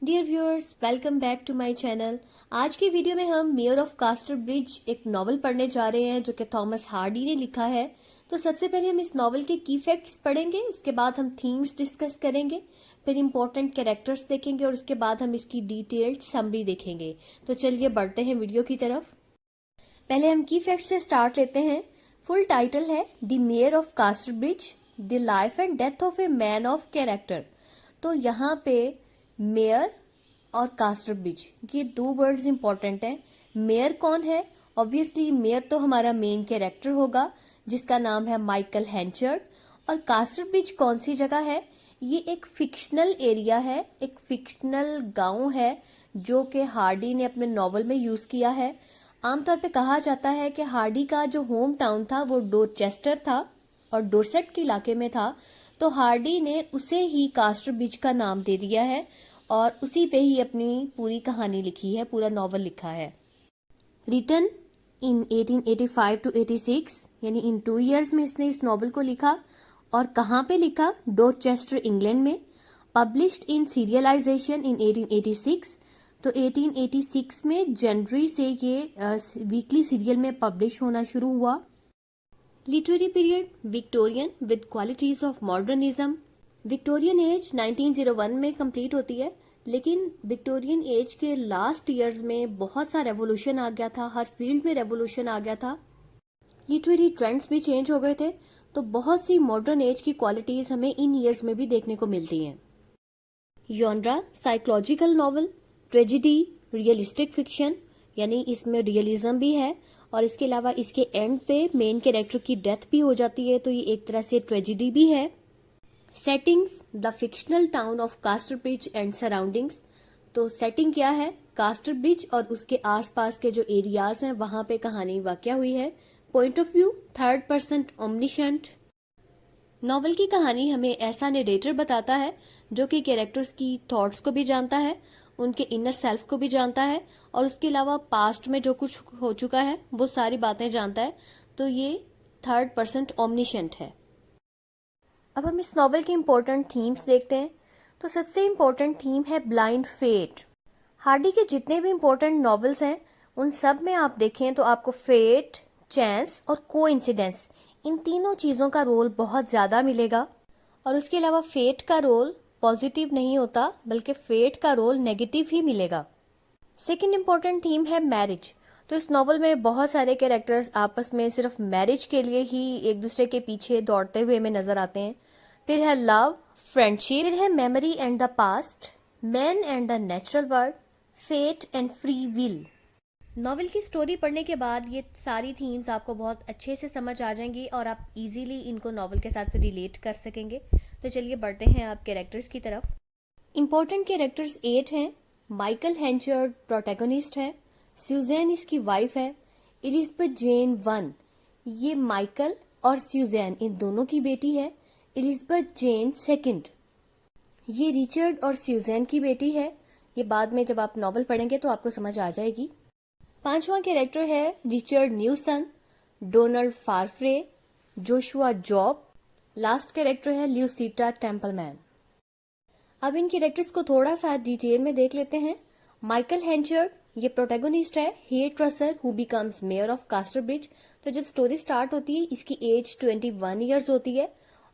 Dear viewers, welcome back to my channel. आज की video में हम मेयर ऑफ कास्टरब्रिज एक नॉवल पढ़ने जा रहे हैं जो कि थॉमस हार्डी ने लिखा है। तो सबसे पहले हम इस नॉवल के की फैक्ट्स पढ़ेंगे, उसके बाद हम थीम्स डिस्कस करेंगे, फिर इंपॉर्टेंट कैरेक्टर्स देखेंगे और उसके बाद हम इसकी डिटेल्ड समरी देखेंगे। तो चलिए बढ़ते हैं वीडियो की तरफ। पहले हम की फैक्ट से स्टार्ट लेते हैं। फुल टाइटल है the mayor of कास्टरब्रिज, the life and death of a man of character. तो यहाँ पे मेयर और कास्टरब्रिज ये दो वर्ड्स इंपॉर्टेंट हैं। मेयर कौन है? ऑब्वियसली मेयर तो हमारा मेन कैरेक्टर होगा जिसका नाम है माइकल हैंचर्ड। और कास्टरब्रिज कौन सी जगह है? ये एक फिक्शनल एरिया है, एक फिक्शनल गांव है जो कि हार्डी ने अपने नॉवल में यूज किया है। आमतौर पे कहा जाता है कि हार्डी का जो होम टाउन था वो डोरचेस्टर था और डोरसेट के इलाके में था। तो हार्डी ने उसे ही कास्टरब्रिज का नाम दे दिया है और उसी पे ही अपनी पूरी कहानी लिखी है, पूरा नॉवल लिखा है। रिटन इन 1885 टू 86, यानी इन 2 ईयर्स में इसने इस नॉवल को लिखा। और कहाँ पे लिखा? डोरचेस्टर, इंग्लैंड में। पब्लिश्ड इन सीरियलाइजेशन इन 1886। तो 1886 में जनवरी से ये वीकली सीरियल में पब्लिश होना शुरू हुआ। Literary period Victorian with qualities of modernism. Victorian age 1901 में कंप्लीट होती है, लेकिन विक्टोरियन एज के लास्ट ईयर्स में बहुत सा रेवोल्यूशन आ गया था, हर फील्ड में रेवोल्यूशन आ गया था, लिटरेरी ट्रेंड्स भी चेंज हो गए थे। तो बहुत सी मॉडर्न एज की क्वालिटीज हमें इन ईयर्स में भी देखने को मिलती हैं। Genre psychological novel, tragedy, realistic fiction, यानी इसमें रियलिज्म भी है और इसके अलावा इसके एंड पे मेन कैरेक्टर की डेथ भी हो जाती है, तो ये एक तरह से ट्रेजिडी भी है। Settings the fictional town of कास्टरब्रिज and surroundings. तो सेटिंग क्या है? कास्टरब्रिज और उसके आसपास के जो एरियाज हैं वहां पे कहानी वाक़ हुई है। Point of view third person omniscient. Novel की कहानी हमें ऐसा नरेटर बताता है जो कि कैरेक्टर्स की थॉट्स को भी जानता है, उनके इनर सेल्फ को भी जानता है और उसके अलावा पास्ट में जो कुछ हो चुका है वो सारी बातें जानता है। तो ये थर्ड पर्सन ओमनिशेंट है। अब हम इस नॉवल के इम्पोर्टेंट थीम्स देखते हैं। तो सबसे इम्पोर्टेंट थीम है ब्लाइंड फेट। हार्डी के जितने भी इम्पोर्टेंट नॉवेल्स हैं उन सब में आप देखें तो आपको फेट, चांस और कोइंसिडेंस, इन तीनों चीज़ों का रोल बहुत ज़्यादा मिलेगा। और उसके अलावा फेट का रोल पॉजिटिव नहीं होता बल्कि फेट का रोल नेगेटिव ही मिलेगा। सेकेंड इम्पोर्टेंट थीम है मैरिज। तो इस नॉवल में बहुत सारे कैरेक्टर्स आपस में सिर्फ मैरिज के लिए ही एक दूसरे के पीछे दौड़ते हुए हमें नजर आते हैं। फिर है लव, फ्रेंडशिप, फिर है memory and the past, man and the natural world, fate and free will. Novel की स्टोरी पढ़ने के बाद ये सारी थीम्स आपको बहुत अच्छे से समझ आ जाएंगी और आप इजीली इनको नॉवल के साथ रिलेट कर सकेंगे। तो चलिए बढ़ते हैं आप कैरेक्टर्स की तरफ। इंपॉर्टेंट कैरेक्टर्स 8 हैं। माइकल हैंचर्ड प्रोटैगनिस्ट है, स्यूजैन इसकी वाइफ है, एलिजबेथ जेन 1 ये माइकल और स्यूजैन इन दोनों की बेटी है, एलिजबेथ जेन 2 ये रिचर्ड और स्यूजैन की बेटी है। ये बाद में जब आप नॉवल पढ़ेंगे तो आपको समझ आ जाएगी। 5वां कैरेक्टर है Richard Newson, Donald Farfrae, Joshua Jopp. Last character है ल्यूसिटा टेम्पलमैन। अब इन कैरेक्टर्स को थोड़ा सा डिटेल में देख लेते हैं। माइकल हैंचर्ड ये प्रोटैगनिस्ट है, hay trusser who becomes mayor of Casterbridge. तो जब स्टोरी स्टार्ट होती है इसकी एज 21 ईयर्स होती है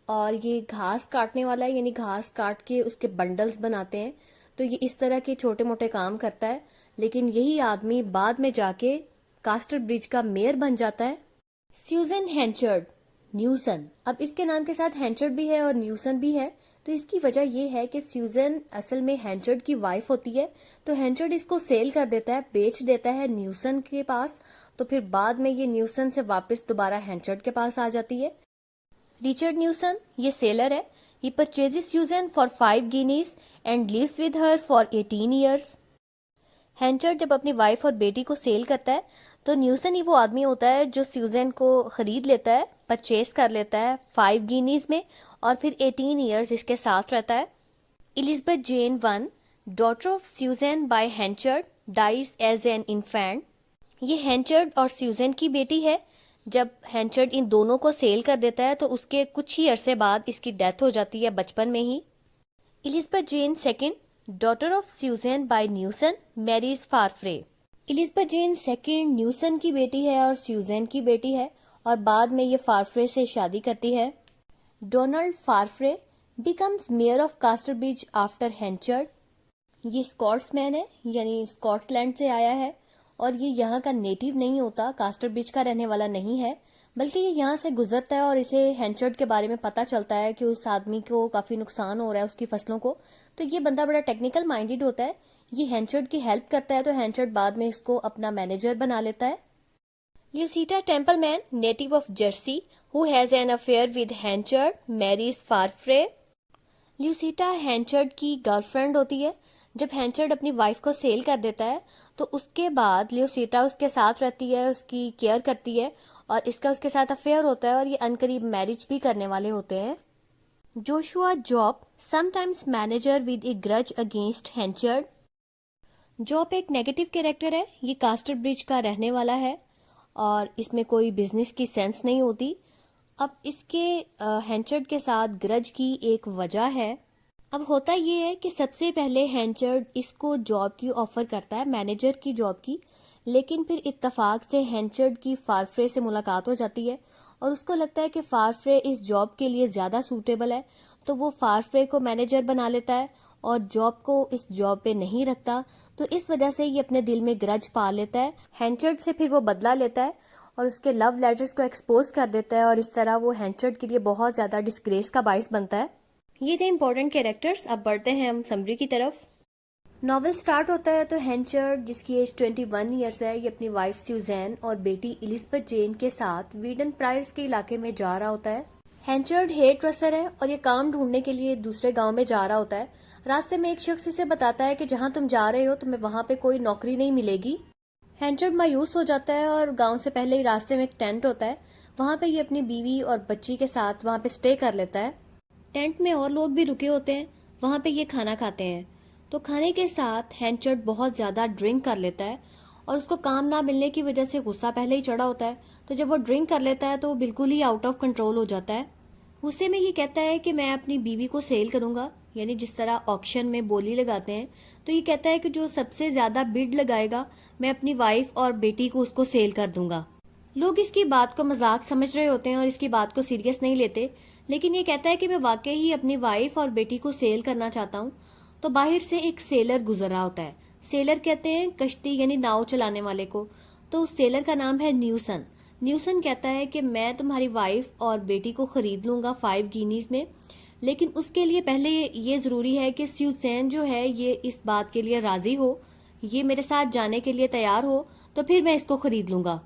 और ये घास काटने वाला है, यानी घास काट के उसके बंडल्स बनाते हैं। तो ये इस तरह के छोटे मोटे काम करता है, लेकिन यही आदमी बाद में जाके कास्टरब्रिज का मेयर बन जाता है। स्यूजन हैंचर्ड न्यूसन, अब इसके नाम के साथ हैंचर्ड भी है और न्यूसन भी है। तो इसकी वजह यह है कि स्यूजन असल में हैंचर्ड की वाइफ होती है, तो हैंचर्ड इसको सेल कर देता है, बेच देता है न्यूसन के पास। तो फिर बाद में ये न्यूसन से वापस दोबारा हैंचर्ड के पास आ जाती है। रिचर्ड न्यूसन ये सेलर है, he purchases Susan for 5 guineas and lives with her for 18 years. Henchard जब अपनी वाइफ और बेटी को सेल करता है तो न्यूसन ही वो आदमी होता है जो स्यूजन को खरीद लेता है, परचेस कर लेता है 5 गिनीज में और फिर 18 ईयर्स इसके साथ रहता है। Elizabeth Jane 1 daughter of Susan by Henchard dies as an infant. ये हैंचर्ड और स्यूजन की बेटी है। जब हैंचर्ड इन दोनों को सेल कर देता है तो उसके कुछ ही अरसे बाद इसकी डेथ हो जाती है बचपन में ही। Elizabeth Jane 2 daughter of Susan by Newson marries Farfrae. Elizabeth Jane second Newson की बेटी है और स्यूजेन की बेटी है, और बाद में ये फारफ्रे से शादी करती है। Donald Farfrae becomes mayor of Casterbridge after Henchard. ये स्कॉट्समैन है, यानी स्कॉटलैंड से आया है, और ये यहाँ का नेटिव नहीं होता, कास्टरब्रिज का रहने वाला नहीं है, बल्कि ये यहाँ से गुजरता है और इसे हैंचर्ड के बारे में पता चलता है कि उस आदमी को काफी नुकसान हो रहा है उसकी फसलों को। तो ये बंदा बड़ा टेक्निकल माइंडेड होता है, ये हैंचर्ड की हेल्प करता है, तो हैंचर्ड बाद में इसको अपना मैनेजर बना लेता है। Lucetta Templeman, native of Jersey, who has an affair with Henchard, marries Farfrae. Lucetta Henchard की गर्लफ्रेंड होती है। जब हैंचर्ड अपनी वाइफ को सेल कर देता है तो उसके बाद ल्यूसीटा उसके साथ रहती है, उसकी केयर करती है, और इसका उसके साथ अफेयर होता है और ये अनकरीब मैरिज भी करने वाले होते हैं। Joshua Jopp, sometimes manager with a grudge against Henchard. Jopp एक नेगेटिव कैरेक्टर है, ये कास्टरब्रिज का रहने वाला है और इसमें कोई बिजनेस की सेंस नहीं होती। अब इसके हैंचर्ड के साथ ग्रज की एक वजह है। अब होता ये है कि सबसे पहले हैंचर्ड इसको जॉब की ऑफर करता है, मैनेजर की जॉब की, लेकिन फिर इत्तेफाक से हैंचर्ड की फारफ्रे से मुलाकात हो जाती है और उसको लगता है कि फारफ्रे इस जॉब के लिए ज़्यादा सूटेबल है, तो वो फारफ्रे को मैनेजर बना लेता है और जॉब को इस जॉब पे नहीं रखता। तो इस वजह से ये अपने दिल में ग्रज पा लेता है, हैंचर्ड से फिर वो बदला लेता है और उसके लव लेटर्स को एक्सपोज कर देता है, और इस तरह वो हैंचर्ड के लिए बहुत ज़्यादा डिस्ग्रेस का बाइस बनता है। ये थे इंपॉर्टेंट कैरेक्टर्स। अब बढ़ते हैं हम समरी की तरफ। नॉवेल स्टार्ट होता है तो हैंचर्ड, जिसकी एज 21 ईयर्स है, ये अपनी वाइफ स्यूजेन और बेटी एलिजाबेथ जेन के साथ वीडन प्रायर्स के इलाके में जा रहा होता है। हैंचर्ड हेयर ड्रेसर है और ये काम ढूंढने के लिए दूसरे गांव में जा रहा होता है। रास्ते में एक शख्स इसे बताता है कि जहां तुम जा रहे हो तुम्हें वहां पे कोई नौकरी नहीं मिलेगी। हैंचर्ड मायूस हो जाता है और गांव से पहले ही रास्ते में एक टेंट होता है, वहां पे ये अपनी बीवी और बच्ची के साथ वहां पे स्टे कर लेता है। टेंट में और लोग भी रुके होते हैं, वहां पे ये खाना खाते हैं। तो खाने के साथ हैंचर्ड बहुत ज़्यादा ड्रिंक कर लेता है और उसको काम ना मिलने की वजह से गुस्सा पहले ही चढ़ा होता है। तो जब वो ड्रिंक कर लेता है तो वो बिल्कुल ही आउट ऑफ कंट्रोल हो जाता है। गुस्से में ये कहता है कि मैं अपनी बीवी को सेल करूंगा, यानी जिस तरह ऑक्शन में बोली लगाते हैं, तो ये कहता है कि जो सबसे ज़्यादा बिड लगाएगा मैं अपनी वाइफ और बेटी को उसको सेल कर दूंगा। लोग इसकी बात को मजाक समझ रहे होते हैं और इसकी बात को सीरियस नहीं लेते, लेकिन ये कहता है कि मैं वाकई ही अपनी वाइफ और बेटी को सेल करना चाहता हूँ। तो बाहर से एक सेलर गुजर रहा होता है। सेलर कहते हैं कश्ती यानी नाव चलाने वाले को। तो उस सेलर का नाम है न्यूसन। न्यूसन कहता है कि मैं तुम्हारी वाइफ और बेटी को खरीद लूंगा 5 गिनीज में, लेकिन उसके लिए पहले ये जरूरी है कि स्यूजेन जो है ये इस बात के लिए राजी हो, ये मेरे साथ जाने के लिए तैयार हो, तो फिर मैं इसको खरीद लूंगा।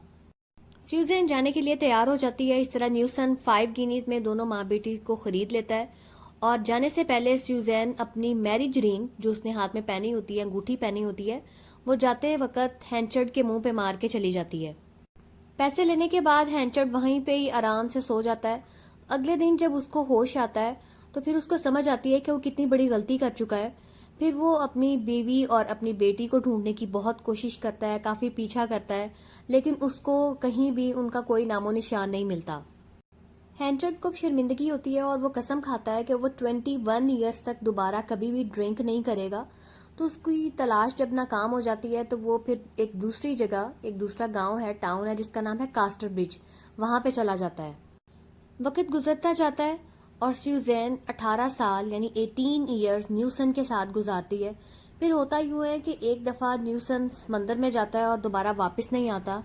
स्यूजेन जाने के लिए तैयार हो जाती है। इस तरह न्यूसन 5 गिनीज में दोनों माँ बेटी को खरीद लेता है और जाने से पहले स्यूजेन अपनी मैरिज रिंग जो उसने हाथ में पहनी होती है, अंगूठी पहनी होती है, वो जाते वक्त हैंचर्ड के मुंह पे मार के चली जाती है। पैसे लेने के बाद हैंचर्ड वहीं पे ही आराम से सो जाता है। अगले दिन जब उसको होश आता है तो फिर उसको समझ आती है कि वो कितनी बड़ी गलती कर चुका है। फिर वो अपनी बीवी और अपनी बेटी को ढूंढने की बहुत कोशिश करता है, काफी पीछा करता है, लेकिन उसको कहीं भी उनका कोई नामो निशान नहीं मिलता। हैंचर्ड को शर्मिंदगी होती है और वो कसम खाता है कि वो 21 ईयर्स तक दोबारा कभी भी ड्रिंक नहीं करेगा। तो उसकी तलाश जब नाकाम हो जाती है तो वो फिर एक दूसरी जगह, एक दूसरा गांव है, टाउन है जिसका नाम है कास्टरब्रिज, वहां पे चला जाता है। वक्त गुजरता जाता है और स्यूजेन 18 साल यानी 18 ईयर्स न्यूसन के साथ गुजारती है। फिर होता यूं है कि एक दफा न्यूसन समंदर में जाता है और दोबारा वापस नहीं आता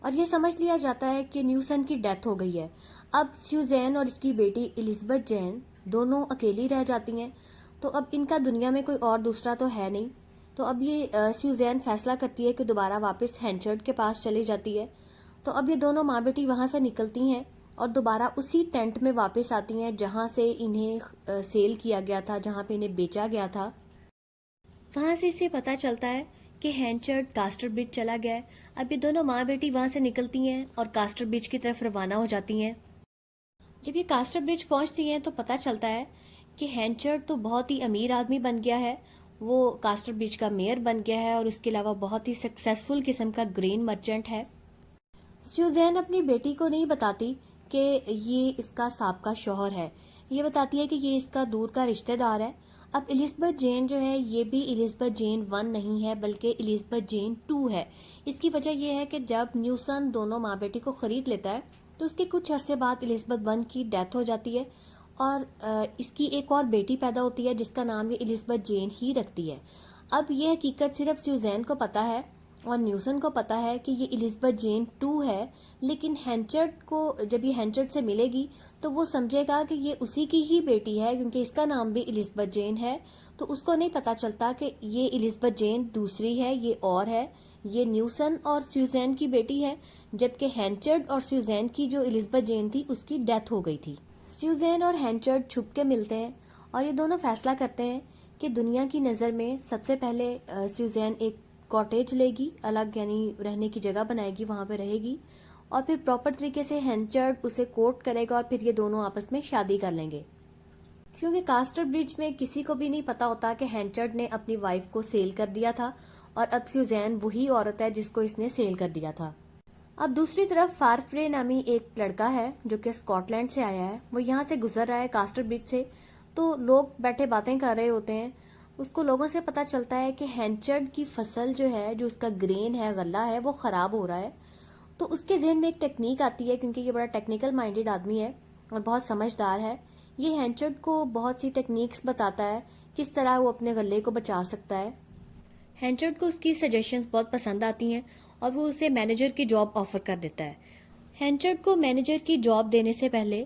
और ये समझ लिया जाता है कि न्यूसन की डेथ हो गई है। अब स्यूजेन और इसकी बेटी एलिजाबेथ जेन दोनों अकेली रह जाती हैं। तो अब इनका दुनिया में कोई और दूसरा तो है नहीं। तो अब ये स्यूजेन फैसला करती है कि दोबारा वापस हैंचर्ड के पास चली जाती है। तो अब ये दोनों माँ बेटी वहां से निकलती हैं और दोबारा उसी टेंट में वापस आती हैं जहां से इन्हें सेल किया गया था, जहां पे इन्हें बेचा गया था। वहां से इसे पता चलता है कि हैंचर्ड कास्टरब्रिज चला गया है। अब ये दोनों माँ बेटी वहां से निकलती हैं और कास्टरब्रिज की तरफ रवाना हो जाती हैं। जब ये कास्टरब्रिज पहुंचती हैं तो पता चलता है कि हैंचर्ड तो बहुत ही अमीर आदमी बन गया है, वो कास्टरब्रिज का मेयर बन गया है और उसके अलावा बहुत ही सक्सेसफुल किस्म का ग्रेन मर्चेंट है। स्यूजेन अपनी बेटी को नहीं बताती कि ये इसका साबका शौहर है, ये बताती है कि ये इसका दूर का रिश्तेदार है। अब एलिज़ाबेथ जेन जो है ये भी एलिज़ाबेथ जेन 1 नहीं है बल्कि एलिज़ाबेथ जेन 2 है। इसकी वजह यह है कि जब न्यूसन दोनों माँ बेटी को खरीद लेता है तो उसके कुछ अरसे बाद एलिज़ाबेथ 1 की डेथ हो जाती है और इसकी एक और बेटी पैदा होती है जिसका नाम ये एलिज़ाबेथ जेन ही रखती है। अब ये हकीकत सिर्फ स्यूज़ैन को पता है और न्यूसन को पता है कि ये एलिज़ाबेथ जेन 2 है, लेकिन हेंचर्ड को जब ये हेंचर्ड से मिलेगी तो वो समझेगा कि ये उसी की ही बेटी है क्योंकि इसका नाम भी एलिज़ाबेथ जेन है। तो उसको नहीं पता चलता कि ये एलिज़ाबेथ जेन दूसरी है, ये और है, ये न्यूसन और स्यूज़ैन की बेटी है, जबकि हेंचर्ड और स्यूज़ैन की जो एलिज़ाबेथ जेन थी उसकी डेथ हो गई थी। स्यूज़ैन और हेंचर्ड छुप के मिलते हैं और ये दोनों फैसला करते हैं कि दुनिया की नज़र में सबसे पहले स्यूज़ैन एक कॉटेज लेगी, अलग यानी रहने की जगह बनाएगी, वहाँ पे रहेगी और फिर प्रॉपर तरीके से हेंचर्ड उसे कोर्ट करेगा और फिर ये दोनों आपस में शादी कर लेंगे। क्योंकि कास्टर ब्रिज में किसी को भी नहीं पता होता कि हेंचर्ड ने अपनी वाइफ को सेल कर दिया था और अब स्यूज़ैन वही औरत है जिसको इसने सेल कर दिया था। अब दूसरी तरफ फारफ्रे नामी एक लड़का है जो कि स्कॉटलैंड से आया है। वो यहाँ से गुजर रहा है कास्टर ब्रिज से, तो लोग बैठे बातें कर रहे होते हैं। उसको लोगों से पता चलता है कि हेंचर्ड की फसल जो है, जो उसका ग्रेन है, गल्ला है, वो ख़राब हो रहा है। तो उसके जहन में एक टेक्निक आती है, क्योंकि ये बड़ा टेक्निकल माइंडेड आदमी है और बहुत समझदार है। ये हेंचर्ड को बहुत सी टेक्निक्स बताता है किस तरह वो अपने गले को बचा सकता है। हेंचर्ड को उसकी सजेशंस बहुत पसंद आती हैं और वो उसे मैनेजर की जॉब ऑफर कर देता है। हेंचर्ड को मैनेजर की जॉब देने से पहले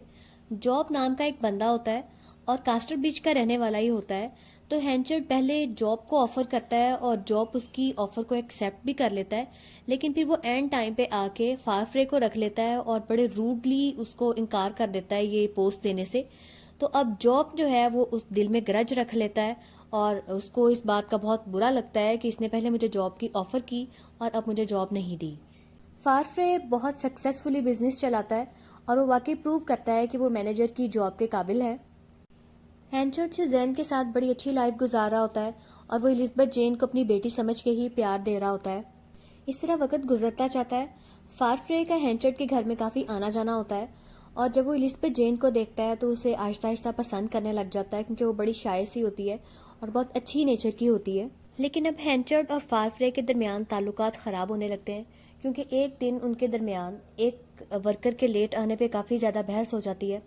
जॉब नाम का एक बंदा होता है और कास्टर ब्रिज का रहने वाला ही होता है। तो हेंचर्ड पहले जॉब को ऑफर करता है और जॉब उसकी ऑफर को एक्सेप्ट भी कर लेता है, लेकिन फिर वो एंड टाइम पे आके फारफ्रे को रख लेता है और बड़े रूडली उसको इनकार कर देता है ये पोस्ट देने से। तो अब जॉब जो है वो उस दिल में ग्रज रख लेता है और उसको इस बात का बहुत बुरा लगता है कि इसने पहले मुझे जॉब की ऑफर की और अब मुझे जॉब नहीं दी। फारफ्रे बहुत सक्सेसफुली बिजनेस चलाता है और वो वाकई प्रूव करता है कि वो मैनेजर की जॉब के काबिल है। हेंचर्ड स्यूज़ैन के साथ बड़ी अच्छी लाइफ गुजार रहा होता है और वो एलिज़ाबेथ जेन को अपनी बेटी समझ के ही प्यार दे रहा होता है। इस तरह वक्त गुजरता जाता है। फारफ्रे का हेंचर्ड के घर में काफ़ी आना जाना होता है और जब वो एलिज़ाबेथ जेन को देखता है तो उसे आहिस्ता आहिस्ता पसंद करने लग जाता है, क्योंकि वो बड़ी शाय सी होती है और बहुत अच्छी नेचर की होती है। लेकिन अब हेंचर्ड और फारफ्रे के दरमियान ताल्लुकात ख़राब होने लगते हैं, क्योंकि एक दिन उनके दरमियान एक वर्कर के लेट आने पे काफ़ी ज़्यादा बहस हो जाती है।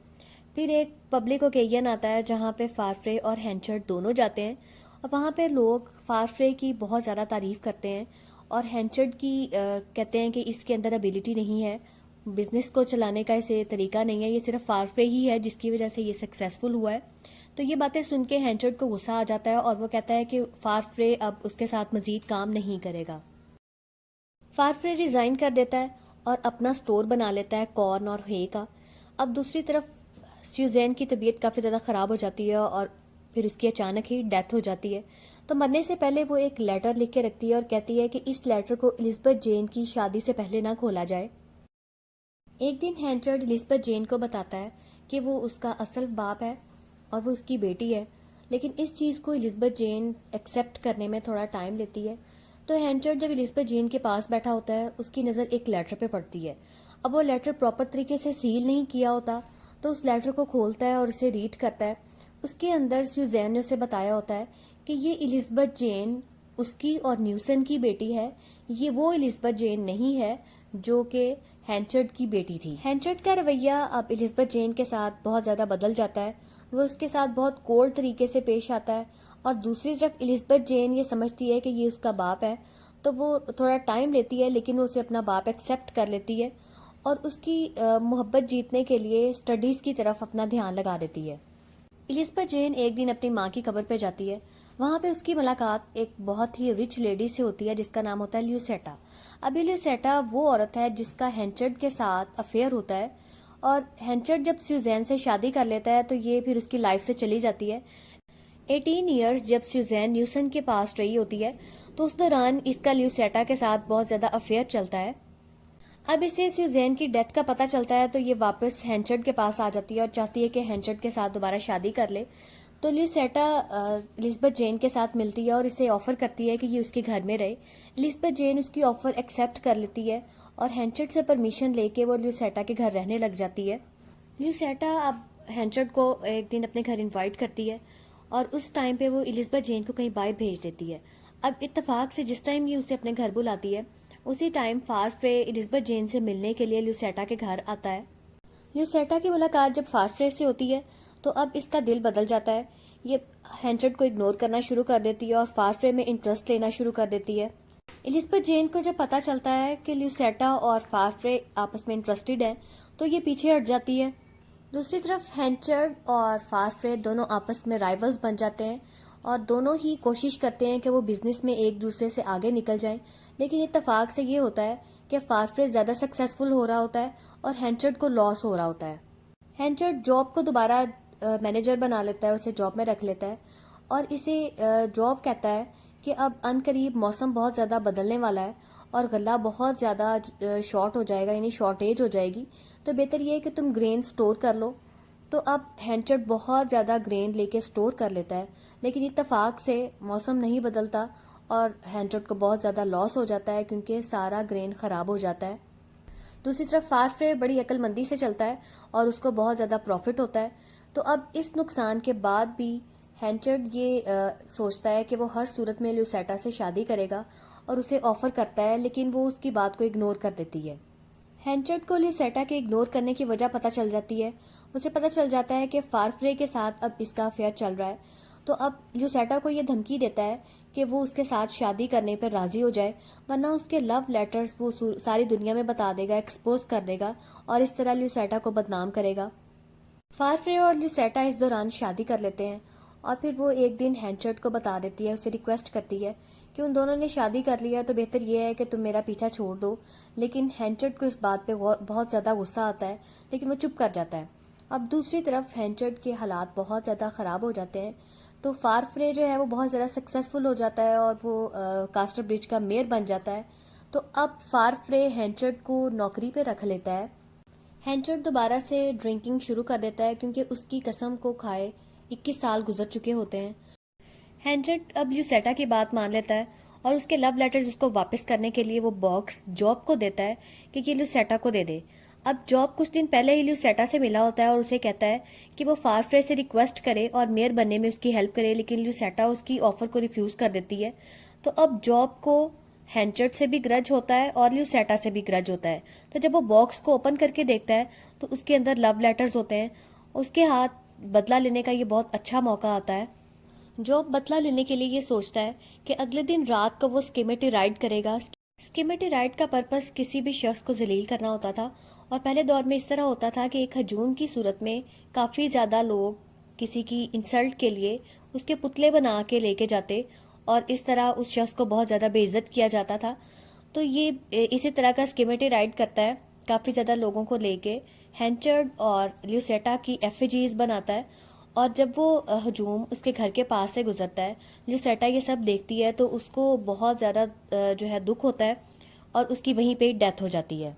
फिर एक पब्लिक ओकेजन आता है जहाँ पे फारफ्रे और हेंचर्ड दोनों जाते हैं और वहाँ पे लोग फारफ्रे की बहुत ज़्यादा तारीफ़ करते हैं और हेंचर्ड की कहते हैं कि इसके अंदर एबिलिटी नहीं है, बिजनेस को चलाने का इसे तरीका नहीं है, ये सिर्फ फारफ्रे ही है जिसकी वजह से ये सक्सेसफुल हुआ है। तो ये बातें सुन के हेंचर्ड को गुस्सा आ जाता है और वो कहता है कि फारफ्रे अब उसके साथ मजीद काम नहीं करेगा। फारफ्रे रिज़ाइन कर देता है और अपना स्टोर बना लेता है कॉर्न और हे का। अब दूसरी तरफ स्यूज़ैन की तबीयत काफ़ी ज़्यादा ख़राब हो जाती है और फिर उसकी अचानक ही डेथ हो जाती है। तो मरने से पहले वो एक लेटर लिख के रखती है और कहती है कि इस लेटर को एलिज़ाबेथ जेन की शादी से पहले ना खोला जाए। एक दिन हेंचर्ड एलिज़ाबेथ जेन को बताता है कि वो उसका असल बाप है और वो उसकी बेटी है, लेकिन इस चीज़ को एलिज़ाबेथ जेन एक्सेप्ट करने में थोड़ा टाइम लेती है। तो हेंचर्ड जब एलिज़ाबेथ जेन के पास बैठा होता है उसकी नज़र एक लेटर पे पड़ती है। अब वो लेटर प्रॉपर तरीके से सील नहीं किया होता, तो उस लेटर को खोलता है और उसे रीड करता है। उसके अंदर स्यूज़ैन ने उसे बताया होता है कि ये एलिज़ाबेथ जेन उसकी और न्यूसन की बेटी है, ये वो एलिज़ाबेथ जेन नहीं है जो कि हेंचर्ड की बेटी थी। हेंचर्ड का रवैया अब एलिज़ाबेथ जेन के साथ बहुत ज़्यादा बदल जाता है। वो उसके साथ बहुत कोल्ड तरीके से पेश आता है और दूसरी तरफ एलिज़ाबेथ जेन ये समझती है कि ये उसका बाप है, तो वो थोड़ा टाइम लेती है लेकिन वो उसे अपना बाप एक्सेप्ट कर लेती है और उसकी मोहब्बत जीतने के लिए स्टडीज़ की तरफ अपना ध्यान लगा देती है। एलिज़ाबेथ जेन एक दिन अपनी माँ की कब्र पे जाती है। वहाँ पे उसकी मुलाकात एक बहुत ही रिच लेडी से होती है जिसका नाम होता है ल्यूसेटा। अब ये ल्यूसेटा वो औरत है जिसका हेंचर्ड के साथ अफेयर होता है और हेंचर्ड जब स्यूज़ैन से शादी कर लेता है तो ये फिर उसकी लाइफ से चली जाती है। 18 ईयर्स जब स्यूज़ैन न्यूसन के पास रही होती है तो उस दौरान इसका ल्यूसेटा के साथ बहुत ज़्यादा अफेयर चलता है। अब इसे स्यूज़ैन की डेथ का पता चलता है तो ये वापस हेंचर्ड के पास आ जाती है और चाहती है कि हेंचर्ड के साथ दोबारा शादी कर ले। तो ल्यूसेटा एलिज़ाबेथ जेन के साथ मिलती है और इसे ऑफर करती है कि ये उसके घर में रहे। एलिज़ाबेथ जेन उसकी ऑफर एक्सेप्ट कर लेती है और हेंचर्ड से परमिशन लेके वो ल्यूसेटा के घर रहने लग जाती है। ल्यूसेटा अब हेंचर्ड को एक दिन अपने घर इनवाइट करती है और उस टाइम पे वो एलिज़ाबेथ जेन को कहीं बाहर भेज देती है। अब इत्तेफाक से जिस टाइम ये उसे अपने घर बुलाती है, उसी टाइम फारफ्रे एलिज़ाबेथ जेन से मिलने के लिए ल्यूसेटा के घर आता है। ल्यूसेटा की मुलाकात जब फारफ्रे से होती है तो अब इसका दिल बदल जाता है। ये हैंचर्ड को इग्नोर करना शुरू कर देती है और फारफ्रे में इंटरेस्ट लेना शुरू कर देती है। एलिज़ाबेथ जेन को जब पता चलता है कि ल्यूसेटा और फारफ्रे आपस में इंटरेस्टेड हैं, तो ये पीछे हट जाती है। दूसरी तरफ हैंचर्ड और फारफ्रे दोनों आपस में राइवल्स बन जाते हैं और दोनों ही कोशिश करते हैं कि वो बिजनेस में एक दूसरे से आगे निकल जाएं। लेकिन इत्तेफाक से ये होता है कि फारफ्रे ज़्यादा सक्सेसफुल हो रहा होता है और हैंचर्ड को लॉस हो रहा होता है। हैंचर्ड जॉब को दोबारा मैनेजर बना लेता है, उसे जॉब में रख लेता है और इसे जॉब कहता है कि अब अनकरीब मौसम बहुत ज़्यादा बदलने वाला है और गला बहुत ज़्यादा शॉर्ट हो जाएगा, यानी शॉर्टेज हो जाएगी, तो बेहतर ये है कि तुम ग्रेन स्टोर कर लो। तो अब हैंचर्ड बहुत ज़्यादा ग्रेन लेके स्टोर कर लेता है, लेकिन इत्तेफाक से मौसम नहीं बदलता और हैंचर्ड को बहुत ज़्यादा लॉस हो जाता है क्योंकि सारा ग्रेन ख़राब हो जाता है। दूसरी तरफ फारफ्रे बड़ी अक्लमंदी से चलता है और उसको बहुत ज़्यादा प्रॉफिट होता है। तो अब इस नुकसान के बाद भी हैंचर्ड ये सोचता है कि वो हर सूरत में ल्यूसेटा से शादी करेगा और उसे ऑफर करता है, लेकिन वो उसकी बात को इग्नोर कर देती है। हैंचर्ड को ल्यूसेटा के इग्नोर करने की वजह पता चल जाती है। उसे पता चल जाता है कि फारफ्रे के साथ अब इसका अफेयर चल रहा है। तो अब ल्यूसेटा को ये धमकी देता है कि वो उसके साथ शादी करने पर राजी हो जाए, वरना उसके लव लेटर्स वो सारी दुनिया में बता देगा, एक्सपोज कर देगा और इस तरह ल्यूसेटा को बदनाम करेगा। फारफ्रे और ल्यूसेटा इस दौरान शादी कर लेते हैं और फिर वो एक दिन हैंचर्ड को बता देती है, उसे रिक्वेस्ट करती है कि उन दोनों ने शादी कर लिया तो बेहतर ये है कि तुम मेरा पीछा छोड़ दो। लेकिन हैंचर्ड को इस बात पे बहुत ज़्यादा गुस्सा आता है, लेकिन वो चुप कर जाता है। अब दूसरी तरफ हैंचर्ड के हालात बहुत ज़्यादा ख़राब हो जाते हैं, तो फारफ्रे जो है वो बहुत ज़्यादा सक्सेसफुल हो जाता है और वो कास्टर ब्रिज का मेयर बन जाता है। तो अब फारफ्रे हैंचर्ड को नौकरी पे रख लेता है। हैंचर्ड दोबारा से ड्रिंकिंग शुरू कर देता है क्योंकि उसकी कसम को खाए 21 साल गुजर चुके होते हैं। हैंचर्ड अब ल्यूसेटा की बात मान लेता है और उसके लव लेटर्स उसको वापस करने के लिए वो बॉक्स जॉब को देता है कि ये ल्यूसेटा को दे दे। अब जॉब कुछ दिन पहले ही ल्यूसेटा से मिला होता है और उसे कहता है कि वो फारफ्रे से रिक्वेस्ट करे और मेयर बनने में उसकी हेल्प करे, लेकिन ल्यूसेटा उसकी ऑफर को रिफ्यूज कर देती है। तो अब जॉब को हैंचर्ड से भी ग्रज होता है और ल्यूसेटा से भी ग्रज होता है। तो जब वो बॉक्स को ओपन करके देखता है तो उसके अंदर लव लेटर्स होते हैं। उसके हाथ बदला लेने का ये बहुत अच्छा मौका आता है। जॉब बदला लेने के लिए ये सोचता है कि अगले दिन रात को वो स्कीमेटी राइड करेगा। स्कीमेटी राइड का पर्पस किसी भी शख्स को जलील करना होता था और पहले दौर में इस तरह होता था कि एक हजूम की सूरत में काफ़ी ज़्यादा लोग किसी की इंसल्ट के लिए उसके पुतले बना के लेके जाते और इस तरह उस शख्स को बहुत ज़्यादा बेइज्जत किया जाता था। तो ये इसी तरह का स्कीमेटी राइड करता है, काफ़ी ज़्यादा लोगों को लेके हैंचर्ड और ल्यूसेटा की एफिजीज बनाता है। और जब वो हजूम उसके घर के पास से गुजरता है, ल्यूसेटा ये सब देखती है तो उसको बहुत ज़्यादा जो है दुख होता है और उसकी वहीं पे डेथ हो जाती है।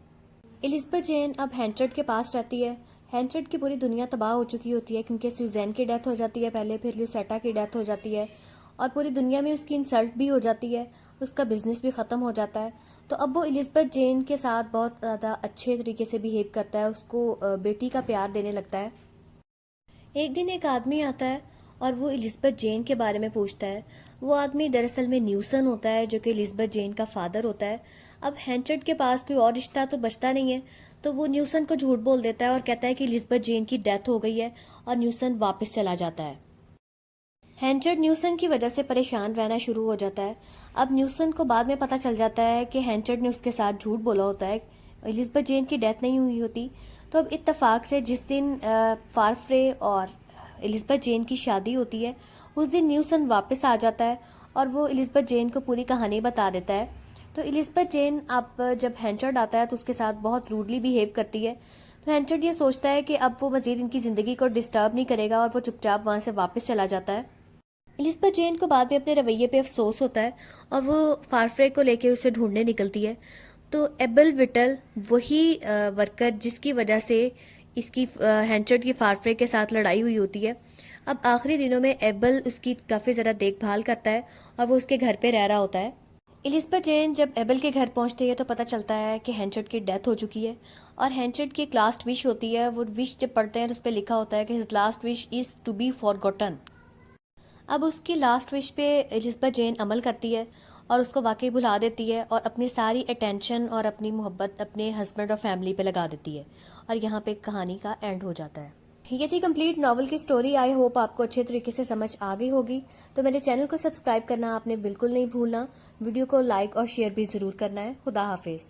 एलिज़ाबेथ जेन अब हैंचर्ड के पास रहती है। हैंचर्ड की पूरी दुनिया तबाह हो चुकी होती है क्योंकि सुजैन की डेथ हो जाती है पहले, फिर ल्यूसेटा की डेथ हो जाती है और पूरी दुनिया में उसकी इंसल्ट भी हो जाती है, उसका बिजनेस भी ख़त्म हो जाता है। तो अब वो एलिज़ाबेथ जेन के साथ बहुत ज़्यादा अच्छे तरीके से बिहेव करता है, उसको बेटी का प्यार देने लगता है। एक दिन एक आदमी आता है और वो एलिज़ाबेथ जेन के बारे में पूछता है। वो आदमी दरअसल में न्यूसन होता है जो कि एलिज़ाबेथ जेन का फादर होता है। अब हैंचर्ड के पास कोई और रिश्ता तो बचता नहीं है, तो वो न्यूसन को झूठ बोल देता है और कहता है कि एलिज़ाबेथ जेन की डेथ हो गई है और न्यूसन वापस चला जाता है। हैंचर्ड न्यूसन की वजह से परेशान रहना शुरू हो जाता है। अब न्यूसन को बाद में पता चल जाता है कि हैंचर्ड ने उसके साथ झूठ बोला होता है, एलिज़ाबेथ जेन की डेथ नहीं हुई होती। तो अब इत्तेफाक से जिस दिन फारफ्रे और एलिज़ाबेथ जेन की शादी होती है, उस दिन न्यूसन वापस आ जाता है और वो एलिज़ाबेथ जेन को पूरी कहानी बता देता है। तो एलिज़ाबेथ जेन अब जब हैंचर्ड आता है तो उसके साथ बहुत रूडली बिहेव करती है। तो हैंचर्ड ये सोचता है कि अब वो मज़ीद इनकी ज़िंदगी को डिस्टर्ब नहीं करेगा और वो चुपचाप वहाँ से वापस चला जाता है। एलिज़ाबेथ जेन को बाद में अपने रवैये पे अफसोस होता है और वो फारफ्रे को लेके उसे ढूंढने निकलती है। तो एबल विटल वही वर्कर जिसकी वजह से इसकी हैंचर्ड की फारफ्रे के साथ लड़ाई हुई होती है, अब आखिरी दिनों में एबल उसकी काफ़ी ज़्यादा देखभाल करता है और वो उसके घर पे रह रहा होता है। एलिज़ाबेथ जेन जब एबल के घर पहुंचती है तो पता चलता है कि हैंचर्ड की डेथ हो चुकी है और हैंचर्ड की एक लास्ट विश होती है। वो विश जब पढ़ते हैं तो उस पर लिखा होता है कि his last wish is to be forgotten. अब उसकी लास्ट विश पे एलिज़ाबेथ जेन अमल करती है और उसको वाकई भुला देती है और अपनी सारी अटेंशन और अपनी मोहब्बत अपने हस्बैंड और फैमिली पे लगा देती है, और यहाँ पे कहानी का एंड हो जाता है। ये थी कंप्लीट नॉवल की स्टोरी। आई होप आपको अच्छे तरीके से समझ आ गई होगी। तो मेरे चैनल को सब्सक्राइब करना आपने बिल्कुल नहीं भूलना। वीडियो को लाइक और शेयर भी ज़रूर करना है। खुदा हाफिज़।